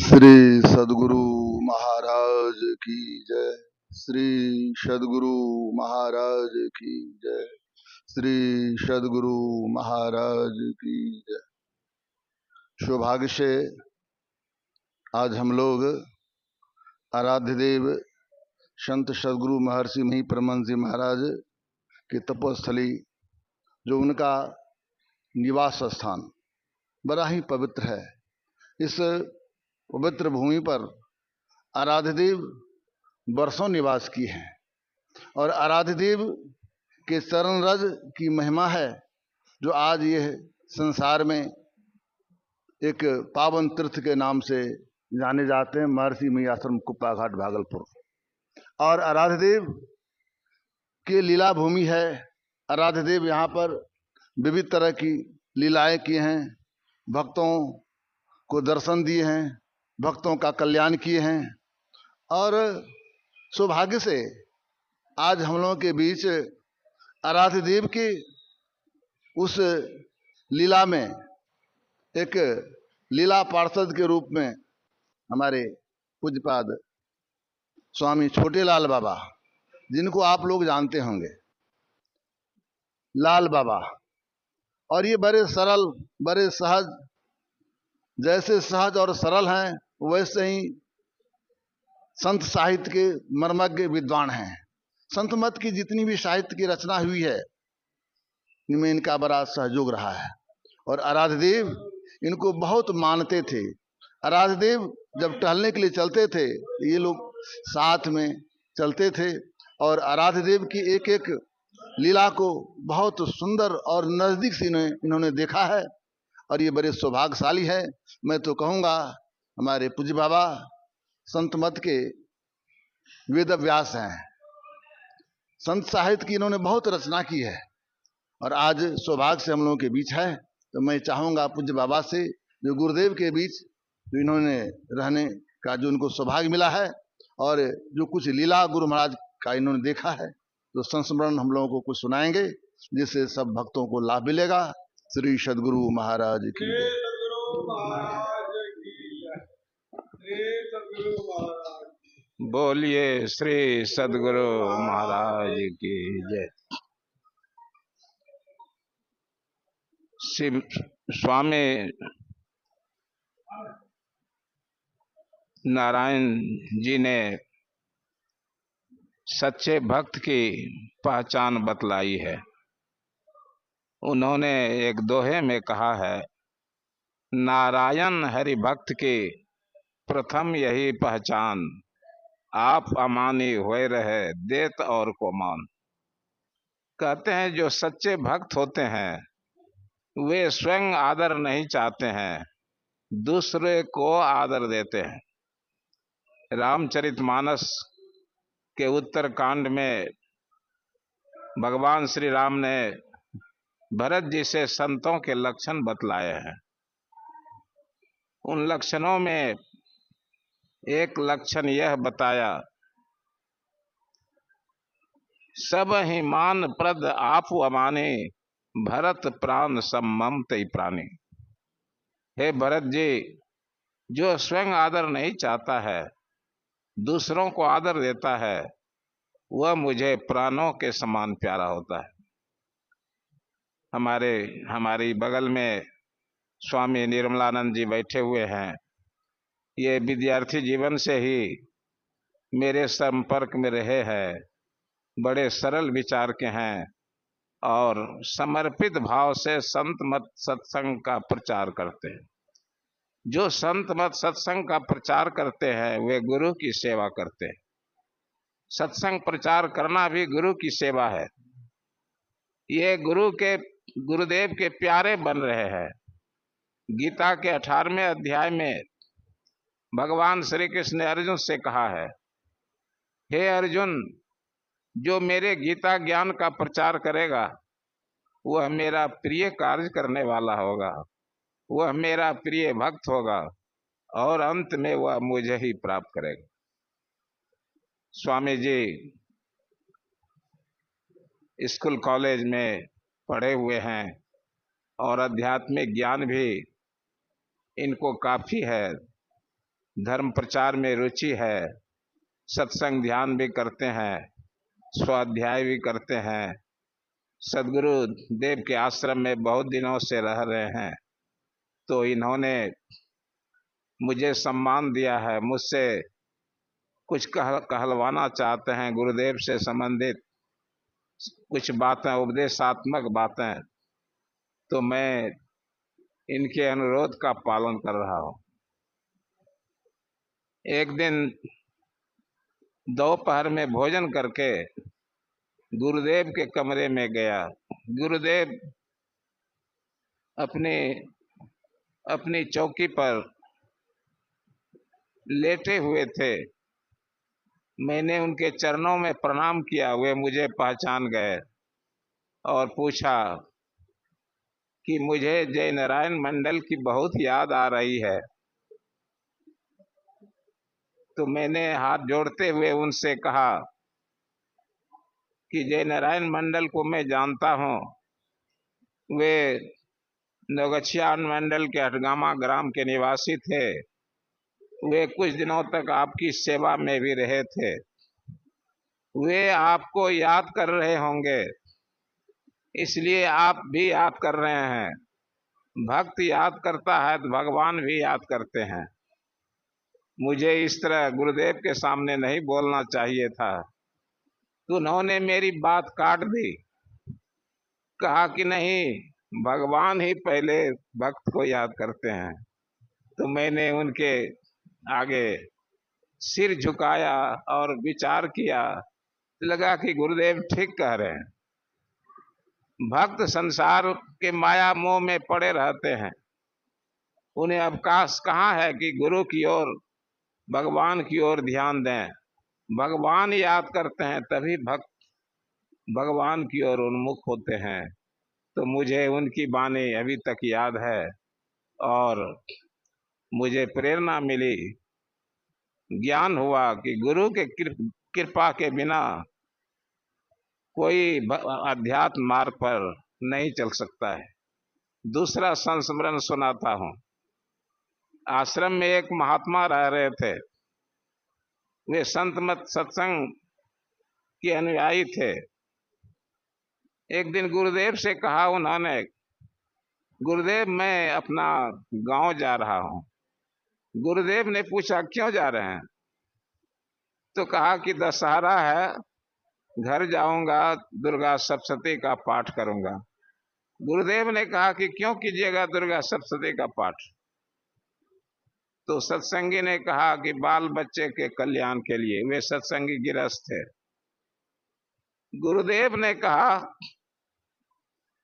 श्री सद्गुरु महाराज की जय। श्री सद्गुरु महाराज की जय। श्री सद्गुरु महाराज की जय। सौभाग्य से आज हम लोग आराध्य देव संत सद्गुरु महर्षि मही परमहंस जी महाराज की तपोस्थली, जो उनका निवास स्थान बड़ा ही पवित्र है, इस पवित्र भूमि पर आराध्य देव वर्षों निवास किए हैं और आराध्य देव के चरण रज की महिमा है, जो आज यह संसार में एक पावन तीर्थ के नाम से जाने जाते हैं, महर्षि मही आश्रम कुप्पा घाट भागलपुर। और आराध्य देव की लीला भूमि है। आराध्य देव यहाँ पर विविध तरह की लीलाएं की हैं, भक्तों को दर्शन दिए हैं, भक्तों का कल्याण किए हैं। और सौभाग्य से आज हम लोगों के बीच आराध्य देव की उस लीला में एक लीला पार्षद के रूप में हमारे पूज्यपाद स्वामी छोटेलाल बाबा, जिनको आप लोग जानते होंगे, लाल बाबा। और ये बड़े सरल, बड़े सहज, जैसे सहज और सरल हैं वैसे ही संत साहित्य के मर्मज्ञ विद्वान हैं। संत मत की जितनी भी साहित्य की रचना हुई है, इनमें इनका बड़ा सहयोग रहा है। और आराध्य देव इनको बहुत मानते थे। आराध्य देव जब टहलने के लिए चलते थे, ये लोग साथ में चलते थे और आराध्य देव की एक एक लीला को बहुत सुंदर और नजदीक से इन्होंने देखा है। और ये बड़े सौभाग्यशाली है। मैं तो कहूँगा हमारे पूज्य बाबा संत मत के वेद व्यास हैं। संत साहित्य की इन्होंने बहुत रचना की है और आज सौभाग्य से हम लोगों के बीच है। तो मैं चाहूँगा पूज्य बाबा से, जो गुरुदेव के बीच जो इन्होंने रहने का जो उनको सौभाग्य मिला है और जो कुछ लीला गुरु महाराज का इन्होंने देखा है, तो संस्मरण हम लोगों को कुछ सुनाएंगे, जिससे सब भक्तों को लाभ मिलेगा। श्री सद्गुरु महाराज की जय। बोलिए श्री सद्गुरु महाराज की जय। स्वामी नारायण जी ने सच्चे भक्त की पहचान बतलाई है। उन्होंने एक दोहे में कहा है, नारायण हरि भक्त की प्रथम यही पहचान, आप अमानी होए रहे देत और को मान। कहते हैं जो सच्चे भक्त होते हैं वे स्वयं आदर नहीं चाहते हैं, दूसरे को आदर देते हैं। रामचरितमानस के उत्तरकांड में भगवान श्री राम ने भरत जी से संतों के लक्षण बतलाए हैं। उन लक्षणों में एक लक्षण यह बताया, सब ही मान प्रद आप अमाने, भरत प्राण सम्मम तई प्राणी। हे भरत जी, जो स्वयं आदर नहीं चाहता है, दूसरों को आदर देता है, वह मुझे प्राणों के समान प्यारा होता है। हमारी बगल में स्वामी निर्मलानंद जी बैठे हुए हैं। ये विद्यार्थी जीवन से ही मेरे संपर्क में रहे हैं, बड़े सरल विचार के हैं और समर्पित भाव से संत मत सत्संग का प्रचार करते हैं। जो संत मत सत्संग का प्रचार करते हैं वे गुरु की सेवा करते हैं। सत्संग प्रचार करना भी गुरु की सेवा है। ये गुरुदेव के प्यारे बन रहे हैं। गीता के 18वें अध्याय में भगवान श्री कृष्ण ने अर्जुन से कहा है, हे अर्जुन, जो मेरे गीता ज्ञान का प्रचार करेगा वह मेरा प्रिय कार्य करने वाला होगा, वह मेरा प्रिय भक्त होगा और अंत में वह मुझे ही प्राप्त करेगा। स्वामी जी स्कूल कॉलेज में पढ़े हुए हैं और आध्यात्मिक ज्ञान भी इनको काफी है। धर्म प्रचार में रुचि है, सत्संग ध्यान भी करते हैं, स्वाध्याय भी करते हैं। सदगुरु देव के आश्रम में बहुत दिनों से रह रहे हैं, तो इन्होंने मुझे सम्मान दिया है। मुझसे कुछ कहलवाना चाहते हैं, गुरुदेव से संबंधित कुछ बातें, उपदेशात्मक बातें, तो मैं इनके अनुरोध का पालन कर रहा हूं। एक दिन दोपहर में भोजन करके गुरुदेव के कमरे में गया। गुरुदेव अपनी चौकी पर लेटे हुए थे। मैंने उनके चरणों में प्रणाम किया। वे मुझे पहचान गए और पूछा कि मुझे जय नारायण मंडल की बहुत याद आ रही है। तो मैंने हाथ जोड़ते हुए उनसे कहा कि जय नारायण मंडल को मैं जानता हूँ। वे नौगछिया मंडल के हटगामा ग्राम के निवासी थे। वे कुछ दिनों तक आपकी सेवा में भी रहे थे। वे आपको याद कर रहे होंगे, इसलिए आप भी याद कर रहे हैं। भक्त याद करता है तो भगवान भी याद करते हैं। मुझे इस तरह गुरुदेव के सामने नहीं बोलना चाहिए था, तो उन्होंने मेरी बात काट दी। कहा कि नहीं, भगवान ही पहले भक्त को याद करते हैं। तो मैंने उनके आगे सिर झुकाया और विचार किया। लगा कि गुरुदेव ठीक कह रहे हैं। भक्त संसार के माया मोह में पड़े रहते हैं। उन्हें अवकाश कहाँ है कि गुरु की ओर, भगवान की ओर ध्यान दें। भगवान याद करते हैं तभी भक्त भगवान की ओर उन्मुख होते हैं। तो मुझे उनकी वाणी अभी तक याद है और मुझे प्रेरणा मिली, ज्ञान हुआ कि गुरु के कृपा के बिना कोई अध्यात्म मार्ग पर नहीं चल सकता है। दूसरा संस्मरण सुनाता हूँ। आश्रम में एक महात्मा रह रहे थे। वे संत मत सत्संग के अनुयायी थे। एक दिन गुरुदेव से कहा उन्होंने, गुरुदेव मैं अपना गांव जा रहा हूं। गुरुदेव ने पूछा क्यों जा रहे हैं? तो कहा कि दशहरा है, घर जाऊंगा, दुर्गा सप्तशती का पाठ करूंगा। गुरुदेव ने कहा कि क्यों कीजिएगा दुर्गा सप्तशती का पाठ? तो सत्संगी ने कहा कि बाल बच्चे के कल्याण के लिए। वे सत्संगी गृहस्थ थे। गुरुदेव ने कहा,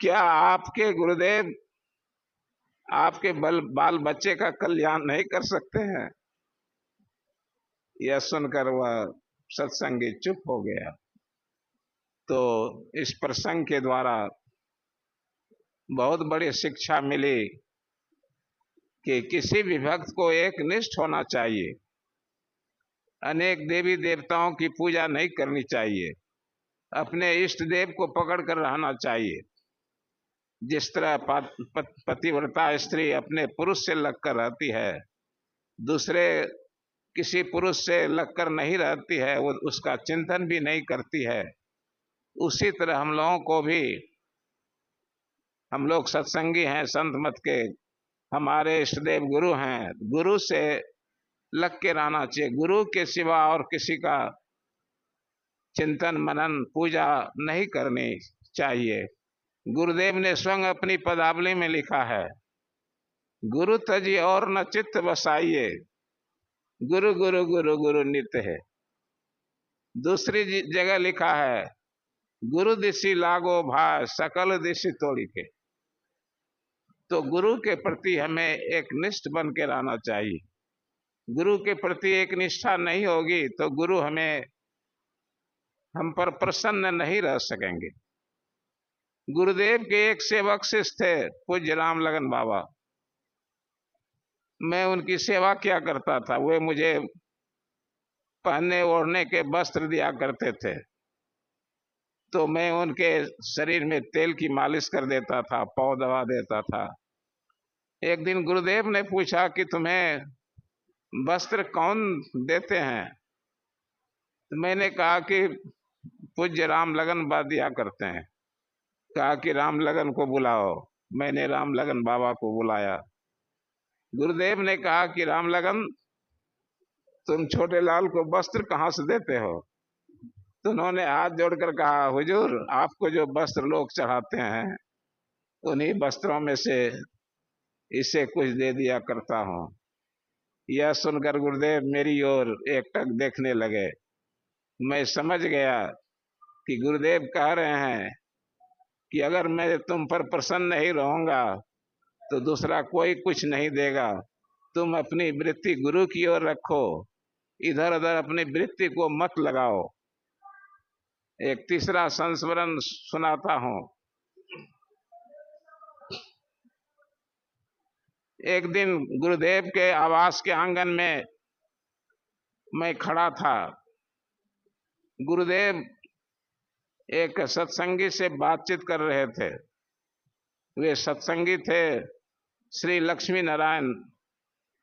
क्या आपके गुरुदेव आपके बाल बच्चे का कल्याण नहीं कर सकते हैं? यह सुनकर वह सत्संगी चुप हो गया। तो इस प्रसंग के द्वारा बहुत बड़ी शिक्षा मिली कि किसी भी भक्त को एक निष्ठ होना चाहिए, अनेक देवी देवताओं की पूजा नहीं करनी चाहिए, अपने इष्ट देव को पकड़ कर रहना चाहिए। जिस तरह पतिव्रता स्त्री अपने पुरुष से लगकर रहती है, दूसरे किसी पुरुष से लगकर नहीं रहती है, वो उसका चिंतन भी नहीं करती है, उसी तरह हम लोगों को भी, हम लोग सत्संगी हैं, संत मत के, हमारे इष्टदेव गुरु हैं, गुरु से लग के रहना चाहिए। गुरु के सिवा और किसी का चिंतन मनन पूजा नहीं करनी चाहिए। गुरुदेव ने स्वयं अपनी पदावली में लिखा है, गुरु तजी और न चित्त बसाइए, गुरु गुरु गुरु गुरु नित्य है। दूसरी जगह लिखा है, गुरु दिशि लागो भाई सकल दिशि तोड़ी के। तो गुरु के प्रति हमें एक निष्ठ बन के रहना चाहिए। गुरु के प्रति एक निष्ठा नहीं होगी तो गुरु हम पर प्रसन्न नहीं रह सकेंगे। गुरुदेव के एक सेवक शिष्य थे, पूज्य राम लगन बाबा। मैं उनकी सेवा क्या करता था, वे मुझे पहनने ओढ़ने के वस्त्र दिया करते थे, तो मैं उनके शरीर में तेल की मालिश कर देता था, पाँव दबा देता था। एक दिन गुरुदेव ने पूछा कि तुम्हें वस्त्र कौन देते हैं? तो मैंने कहा कि पूज्य राम लगन बा दिया करते हैं। कहा कि राम लगन को बुलाओ। मैंने राम लगन बाबा को बुलाया। गुरुदेव ने कहा कि राम लगन, तुम छोटे लाल को वस्त्र कहाँ से देते हो? तो उन्होंने हाथ जोड़कर कहा, हुजूर, आपको जो वस्त्र लोग चढ़ाते हैं उन्हीं वस्त्रों में से इसे कुछ दे दिया करता हूं। यह सुनकर गुरुदेव मेरी ओर एकटक देखने लगे। मैं समझ गया कि गुरुदेव कह रहे हैं कि अगर मैं तुम पर प्रसन्न नहीं रहूंगा तो दूसरा कोई कुछ नहीं देगा। तुम अपनी वृत्ति गुरु की ओर रखो, इधर उधर अपनी वृत्ति को मत लगाओ। एक तीसरा संस्मरण सुनाता हूं। एक दिन गुरुदेव के आवास के आंगन में मैं खड़ा था। गुरुदेव एक सत्संगी से बातचीत कर रहे थे। वे सत्संगी थे श्री लक्ष्मी नारायण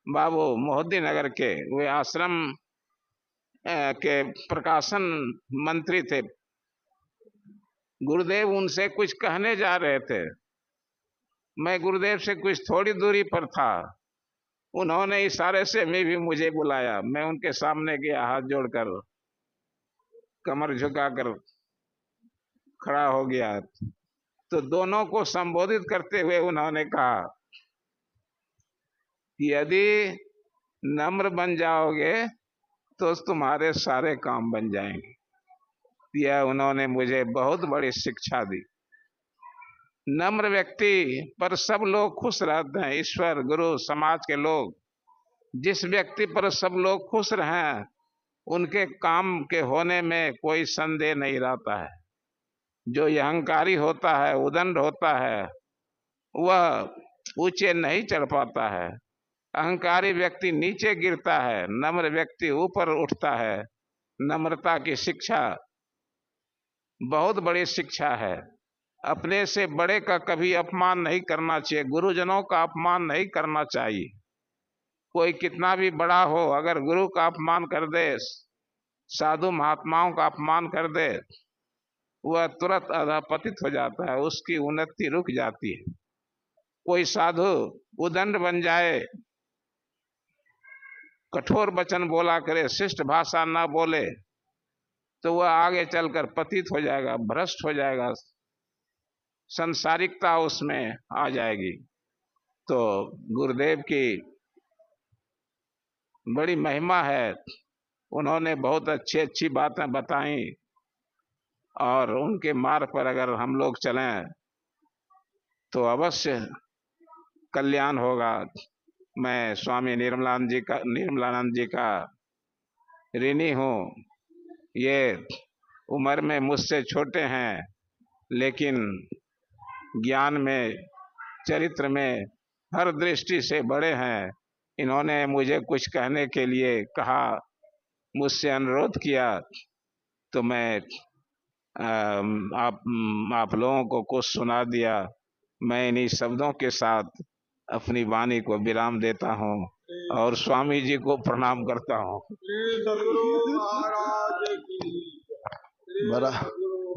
बाबू मोहद्दी नगर के। वे आश्रम के प्रकाशन मंत्री थे। गुरुदेव उनसे कुछ कहने जा रहे थे। मैं गुरुदेव से कुछ थोड़ी दूरी पर था। उन्होंने इशारे से भी मुझे बुलाया। मैं उनके सामने गया, हाथ जोड़कर कमर झुकाकर खड़ा हो गया। तो दोनों को संबोधित करते हुए उन्होंने कहा कि यदि नम्र बन जाओगे तो तुम्हारे सारे काम बन जाएंगे। यह उन्होंने मुझे बहुत बड़ी शिक्षा दी। नम्र व्यक्ति पर सब लोग खुश रहते हैं, ईश्वर, गुरु, समाज के लोग। जिस व्यक्ति पर सब लोग खुश रहें उनके काम के होने में कोई संदेह नहीं रहता है। जो अहंकारी होता है, उदंड होता है, वह ऊंचे नहीं चढ़ पाता है। अहंकारी व्यक्ति नीचे गिरता है, नम्र व्यक्ति ऊपर उठता है। नम्रता की शिक्षा बहुत बड़ी शिक्षा है। अपने से बड़े का कभी अपमान नहीं करना चाहिए। गुरुजनों का अपमान नहीं करना चाहिए। कोई कितना भी बड़ा हो, अगर गुरु का अपमान कर दे, साधु महात्माओं का अपमान कर दे, वह तुरंत अधपतित हो जाता है, उसकी उन्नति रुक जाती है। कोई साधु उदंड बन जाए, कठोर वचन बोला करे, शिष्ट भाषा ना बोले, तो वह आगे चलकर पतित हो जाएगा, भ्रष्ट हो जाएगा, संसारिकता उसमें आ जाएगी। तो गुरुदेव की बड़ी महिमा है। उन्होंने बहुत अच्छी अच्छी बातें बताई और उनके मार्ग पर अगर हम लोग चलें तो अवश्य कल्याण होगा। मैं स्वामी निर्मलानंद जी का ऋणी हूँ। ये उम्र में मुझसे छोटे हैं, लेकिन ज्ञान में, चरित्र में हर दृष्टि से बड़े हैं। इन्होंने मुझे कुछ कहने के लिए कहा, मुझसे अनुरोध किया, तो मैं आप लोगों को कुछ सुना दिया। मैं इन्हीं शब्दों के साथ अपनी वाणी को विराम देता हूँ और स्वामी जी को प्रणाम करता हूँ।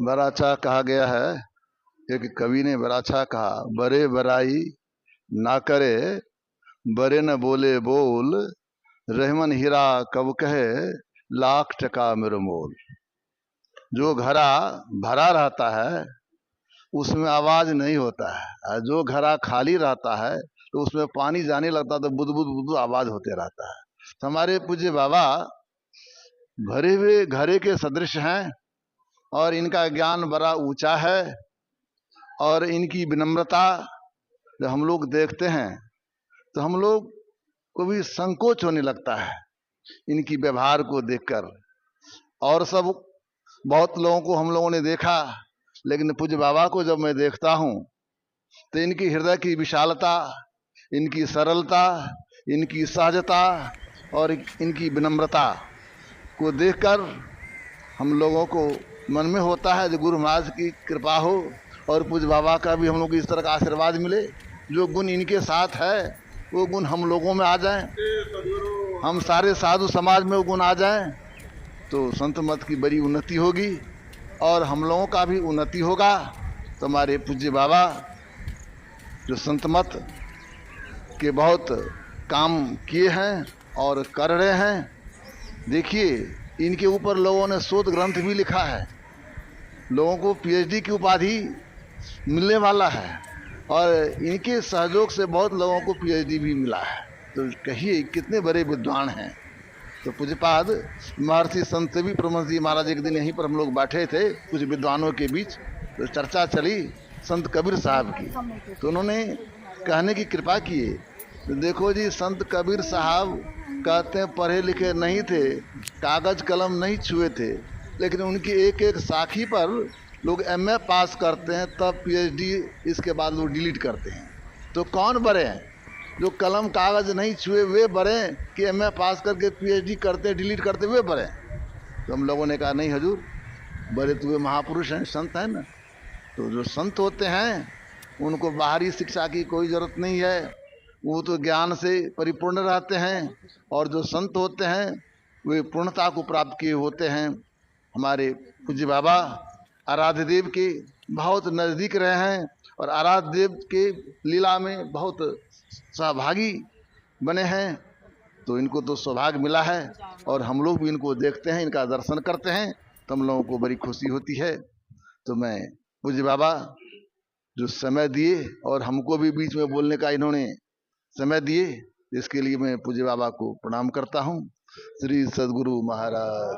बड़ा अच्छा कहा गया है। एक कवि ने बड़ा अच्छा कहा, बड़े बड़ाई ना करे, बड़े न बोले बोल, रहमन हीरा कब कहे, लाख टका मेरो मोल। जो घड़ा भरा रहता है उसमें आवाज नहीं होता है, और जो घड़ा खाली रहता है तो उसमें पानी जाने लगता तो बुद बुद बुद आवाज होते रहता है। तो हमारे पूज्य बाबा भरे हुए घड़े के सदृश हैं, और इनका ज्ञान बड़ा ऊंचा है, और इनकी विनम्रता जब हम लोग देखते हैं तो हम लोग को भी संकोच होने लगता है इनकी व्यवहार को देखकर। और सब बहुत लोगों को हम लोगों ने देखा, लेकिन पूज्य बाबा को जब मैं देखता हूँ तो इनकी हृदय की विशालता, इनकी सरलता, इनकी सहजता और इनकी विनम्रता को देखकर हम लोगों को मन में होता है जो गुरु महाराज की कृपा हो और पूज्य बाबा का भी हम लोग को इस तरह का आशीर्वाद मिले। जो गुण इनके साथ है वो गुण हम लोगों में आ जाएं, हम सारे साधु समाज में वो गुण आ जाएं, तो संत मत की बड़ी उन्नति होगी और हम लोगों का भी उन्नति होगा। तो हमारे पूज्य बाबा जो संत मत के बहुत काम किए हैं और कर रहे हैं, देखिए इनके ऊपर लोगों ने शोध ग्रंथ भी लिखा है, लोगों को पीएचडी की उपाधि मिलने वाला है, और इनके सहयोग से बहुत लोगों को पीएचडी भी मिला है। तो कहिए कितने बड़े विद्वान हैं। तो पूज्यपाद महर्षि संत भी प्रमथ जी महाराज एक दिन यहीं पर हम लोग बैठे थे कुछ विद्वानों के बीच, तो चर्चा चली संत कबीर साहब की, तो उन्होंने कहने की कृपा किए। तो देखो जी, संत कबीर साहब कहते हैं पढ़े लिखे नहीं थे, कागज कलम नहीं छुए थे, लेकिन उनकी एक एक साखी पर लोग एमए पास करते हैं, तब पीएचडी इसके बाद लोग डिलीट करते हैं। तो कौन बड़े हैं? जो कलम कागज नहीं छुए वे बड़े, कि एमए पास करके पीएचडी करते डिलीट करते हुए बड़े? तो हम लोगों ने कहा नहीं हजूर, बड़े तो वे महापुरुष हैं, संत हैं ना। तो जो संत होते हैं उनको बाहरी शिक्षा की कोई ज़रूरत नहीं है, वो तो ज्ञान से परिपूर्ण रहते हैं, और जो संत होते हैं वे पूर्णता को प्राप्त किए होते हैं। हमारे पूज्य बाबा आराध्य देव के बहुत नज़दीक रहे हैं और आराध्य देव के लीला में बहुत सहभागी बने हैं, तो इनको तो सौभाग्य मिला है, और हम लोग भी इनको देखते हैं, इनका दर्शन करते हैं, तो हम लोगों को बड़ी खुशी होती है। तो मैं पूज्य बाबा जो समय दिए और हमको भी बीच में बोलने का इन्होंने समय दिए, इसके लिए मैं पूज्य बाबा को प्रणाम करता हूँ। श्री सद्गुरु महाराज।